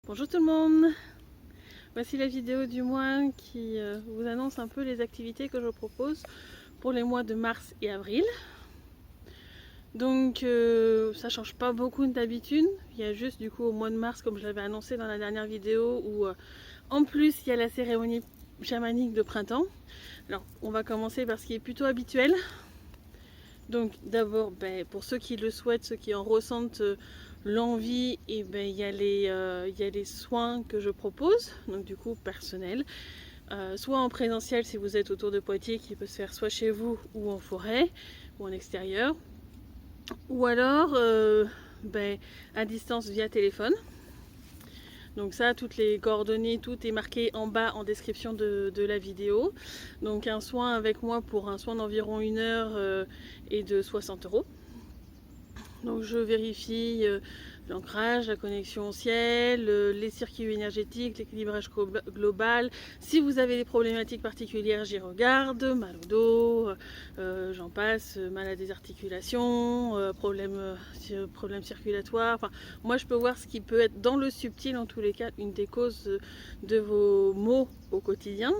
Bonjour tout le monde, voici la vidéo du mois qui vous annonce un peu les activités que je propose pour les mois de mars et avril. Donc ça change pas beaucoup d'habitude, il y a juste du coup au mois de mars, comme je l'avais annoncé dans la dernière vidéo, où en plus il y a la cérémonie chamanique de printemps. Alors on va commencer par ce qui est plutôt habituel. Donc d'abord, pour ceux qui le souhaitent, ceux qui en ressentent l'envie, et il y a les soins que je propose, donc du coup personnels, soit en présentiel si vous êtes autour de Poitiers, qui peut se faire soit chez vous ou en forêt ou en extérieur, ou alors à distance via téléphone. Donc ça, toutes les coordonnées, tout est marqué en bas en description de la vidéo. Donc un soin avec moi pour un soin d'environ 1 heure est de 60 €. Donc je vérifie l'ancrage, la connexion au ciel, les circuits énergétiques, l'équilibrage global. Si vous avez des problématiques particulières, j'y regarde, mal au dos, j'en passe, mal à des articulations, problèmes circulatoires. Enfin, moi je peux voir ce qui peut être dans le subtil, en tous les cas, une des causes de vos maux au quotidien.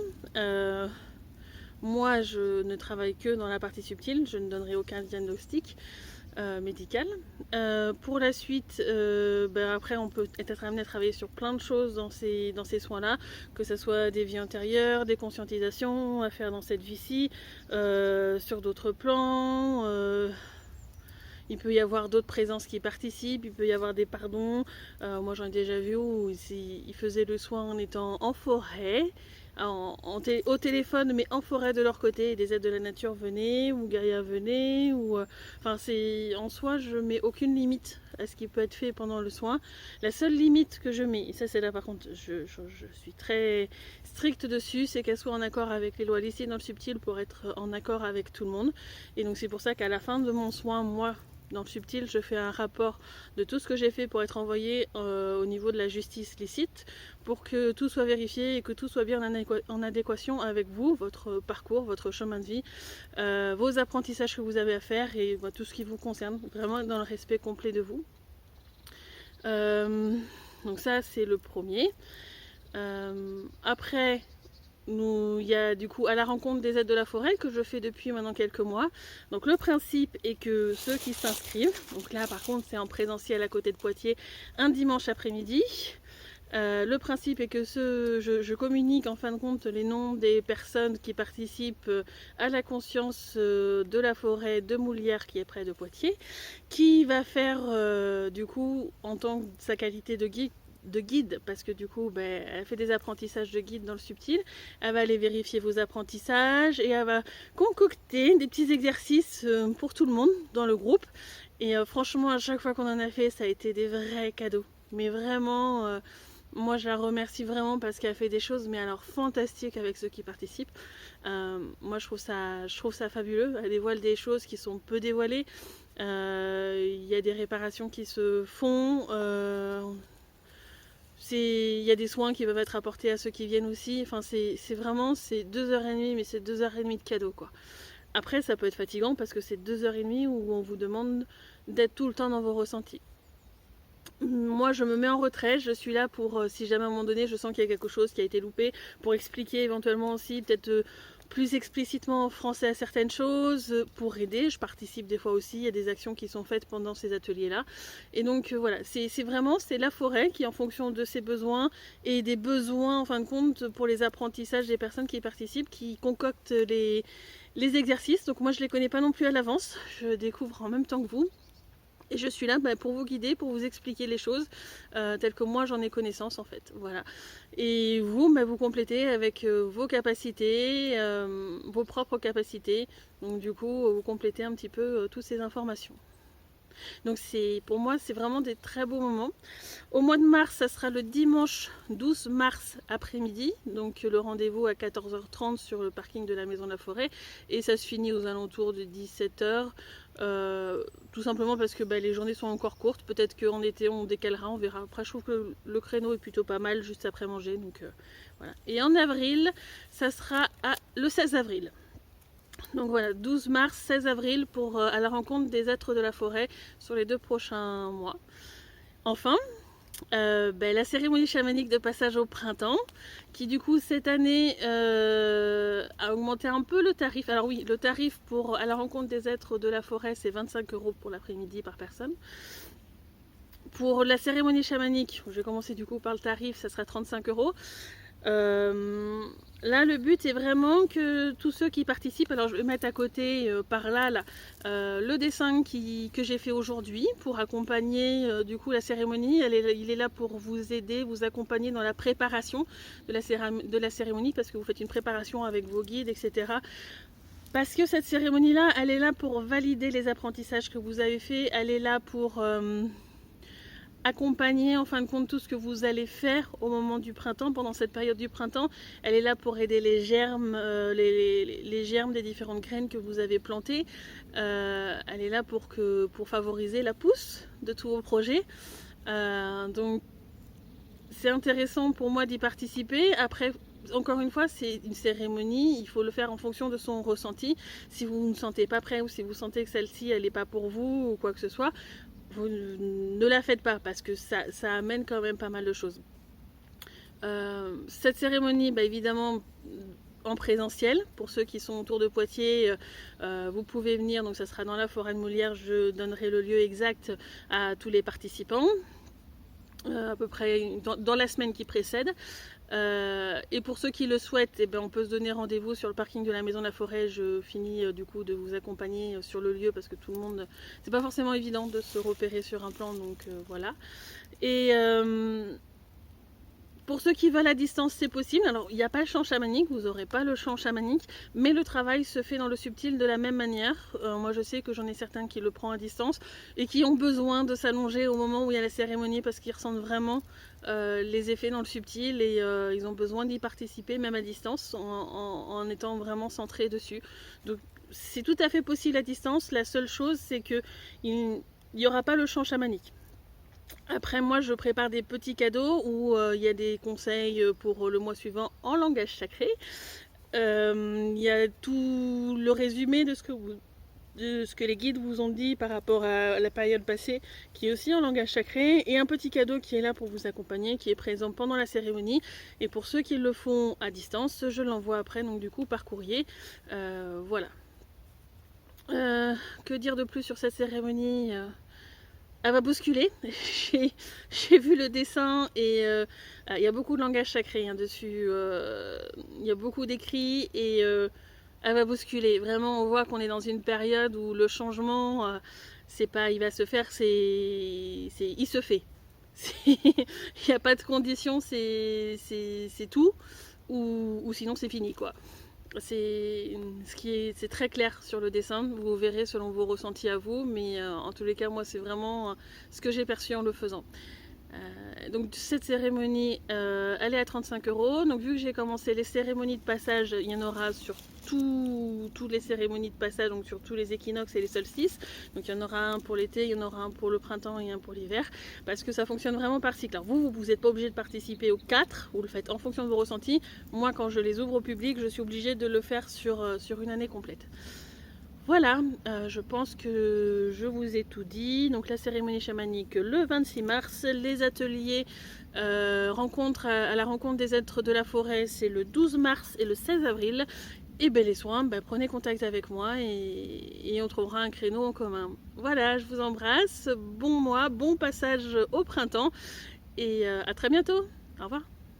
Moi je ne travaille que dans la partie subtile, je ne donnerai aucun diagnostic médicale. Pour la suite, après on peut être amené à travailler sur plein de choses dans ces soins-là, que ce soit des vies antérieures, des conscientisations à faire dans cette vie-ci, sur d'autres plans. Il peut y avoir d'autres présences qui participent, il peut y avoir des pardons. Moi j'en ai déjà vu où ils faisaient le soin en étant en forêt, au téléphone, mais en forêt de leur côté, et des aides de la nature venaient, ou Gaïa venait, enfin c'est en soi, je mets aucune limite à ce qui peut être fait pendant le soin. La seule limite que je mets, et ça c'est là par contre, je suis très stricte dessus, c'est qu'elle soit en accord avec les lois ici dans le subtil pour être en accord avec tout le monde. Et donc c'est pour ça qu'à la fin de mon soin, moi, dans le subtil, je fais un rapport de tout ce que j'ai fait pour être envoyé au niveau de la justice licite, pour que tout soit vérifié et que tout soit bien en adéquation avec vous, votre parcours, votre chemin de vie, vos apprentissages que vous avez à faire, et tout ce qui vous concerne, vraiment dans le respect complet de vous. Donc ça c'est le premier. Après, il y a du coup à la rencontre des aides de la forêt que je fais depuis maintenant quelques mois. Donc le principe est que ceux qui s'inscrivent, donc là par contre c'est en présentiel à côté de Poitiers, un dimanche après-midi. Le principe est que je communique en fin de compte les noms des personnes qui participent à la conscience de la forêt de Moulières, qui est près de Poitiers, qui va faire du coup en tant que sa qualité de guide, parce que du coup elle fait des apprentissages de guide dans le subtil, elle va aller vérifier vos apprentissages et elle va concocter des petits exercices pour tout le monde dans le groupe. Et franchement, à chaque fois qu'on en a fait, ça a été des vrais cadeaux, mais vraiment moi je la remercie vraiment, parce qu'elle fait des choses mais alors fantastiques avec ceux qui participent. Moi je trouve ça fabuleux. Elle dévoile des choses qui sont peu dévoilées. Il y a des réparations qui se font. Il y a des soins qui peuvent être apportés à ceux qui viennent aussi. Enfin, c'est vraiment, c'est 2h30, mais c'est 2h30 de cadeau, quoi. Après, ça peut être fatigant parce que c'est 2h30 où on vous demande d'être tout le temps dans vos ressentis. Moi, je me mets en retrait. Je suis là pour, si jamais à un moment donné, je sens qu'il y a quelque chose qui a été loupé, pour expliquer éventuellement aussi, peut-être plus explicitement en français à certaines choses, pour aider. Je participe des fois aussi, il y a des actions qui sont faites pendant ces ateliers-là. Et donc voilà, c'est la forêt qui, en fonction de ses besoins et des besoins en fin de compte pour les apprentissages des personnes qui participent, qui concoctent les exercices. Donc moi je les connais pas non plus à l'avance, je découvre en même temps que vous. Et je suis là pour vous guider, pour vous expliquer les choses telles que moi j'en ai connaissance en fait. Voilà. Et vous, vous complétez avec vos capacités, vos propres capacités. Donc du coup, vous complétez un petit peu toutes ces informations. Donc pour moi, c'est vraiment des très beaux moments. Au mois de mars, ça sera le dimanche 12 mars après-midi. Donc le rendez-vous à 14h30 sur le parking de la Maison de la Forêt. Et ça se finit aux alentours de 17h. Tout simplement parce que les journées sont encore courtes. Peut-être qu'en été on décalera, on verra. Après je trouve que le créneau est plutôt pas mal juste après manger. Donc voilà. Et en avril, ça sera le 16 avril. Donc voilà, 12 mars, 16 avril pour à la rencontre des êtres de la forêt sur les 2 prochains mois. Enfin, La cérémonie chamanique de passage au printemps, qui du coup cette année a augmenté un peu le tarif. Alors oui, le tarif pour à la rencontre des êtres de la forêt, c'est 25 € pour l'après-midi par personne. Pour la cérémonie chamanique, je vais commencer du coup par le tarif, ça sera 35 €. Là, le but est vraiment que tous ceux qui participent, alors je vais mettre à côté par là, le dessin que j'ai fait aujourd'hui pour accompagner du coup la cérémonie. Il est là pour vous aider, vous accompagner dans la préparation de la cérémonie, parce que vous faites une préparation avec vos guides, etc. Parce que cette cérémonie-là, elle est là pour valider les apprentissages que vous avez faits, elle est là pour accompagner en fin de compte tout ce que vous allez faire au moment du printemps, pendant cette période du printemps. Elle est là pour aider les germes, les germes des différentes graines que vous avez plantées. Elle est là pour favoriser la pousse de tous vos projets. Donc c'est intéressant pour moi d'y participer. Après, encore une fois, c'est une cérémonie, il faut le faire en fonction de son ressenti. Si vous ne sentez pas prêt ou si vous sentez que celle-ci elle n'est pas pour vous ou quoi que ce soit, vous ne la faites pas, parce que ça amène quand même pas mal de choses. Cette cérémonie, évidemment en présentiel, pour ceux qui sont autour de Poitiers, vous pouvez venir, donc ça sera dans la forêt de Moulières. Je donnerai le lieu exact à tous les participants, à peu près dans la semaine qui précède. Et pour ceux qui le souhaitent, on peut se donner rendez-vous sur le parking de la Maison de la Forêt. Je finis du coup de vous accompagner sur le lieu, parce que tout le monde, c'est pas forcément évident de se repérer sur un plan, donc voilà. Et pour ceux qui veulent à distance, c'est possible. Alors, il n'y a pas le chant chamanique, vous n'aurez pas le chant chamanique, mais le travail se fait dans le subtil de la même manière. Moi, je sais que j'en ai certains qui le prennent à distance et qui ont besoin de s'allonger au moment où il y a la cérémonie, parce qu'ils ressentent vraiment les effets dans le subtil, et ils ont besoin d'y participer, même à distance, en étant vraiment centrés dessus. Donc, c'est tout à fait possible à distance. La seule chose, c'est qu'il n'y aura pas le chant chamanique. Après, moi, je prépare des petits cadeaux où il y a des conseils pour le mois suivant en langage sacré. Il y a tout le résumé de ce que les guides vous ont dit par rapport à la période passée, qui est aussi en langage sacré, et un petit cadeau qui est là pour vous accompagner, qui est présent pendant la cérémonie. Et pour ceux qui le font à distance, je l'envoie après, donc du coup par courrier. Voilà. Que dire de plus sur cette cérémonie? Elle va bousculer. J'ai vu le dessin, et il y a beaucoup de langage sacré dessus. Il y a beaucoup d'écrits, et elle va bousculer. Vraiment, on voit qu'on est dans une période où le changement, c'est pas il va se faire, il se fait. Il n'y a pas de conditions, c'est tout, ou sinon c'est fini, quoi. C'est très clair sur le dessin, vous verrez selon vos ressentis à vous, mais en tous les cas, moi, c'est vraiment ce que j'ai perçu en le faisant. Donc cette cérémonie, elle est à 35 €. Donc vu que j'ai commencé les cérémonies de passage, il y en aura sur toutes les cérémonies de passage, donc sur tous les équinoxes et les solstices. Donc il y en aura un pour l'été, il y en aura un pour le printemps et un pour l'hiver, parce que ça fonctionne vraiment par cycle. Alors vous n'êtes pas obligé de participer aux 4, vous le faites en fonction de vos ressentis. Moi, quand je les ouvre au public, je suis obligée de le faire sur une année complète. Voilà, je pense que je vous ai tout dit. Donc la cérémonie chamanique le 26 mars, les ateliers à la rencontre des êtres de la forêt, c'est le 12 mars et le 16 avril. Et les soins, prenez contact avec moi, et on trouvera un créneau en commun. Voilà, je vous embrasse, bon mois, bon passage au printemps, et à très bientôt. Au revoir.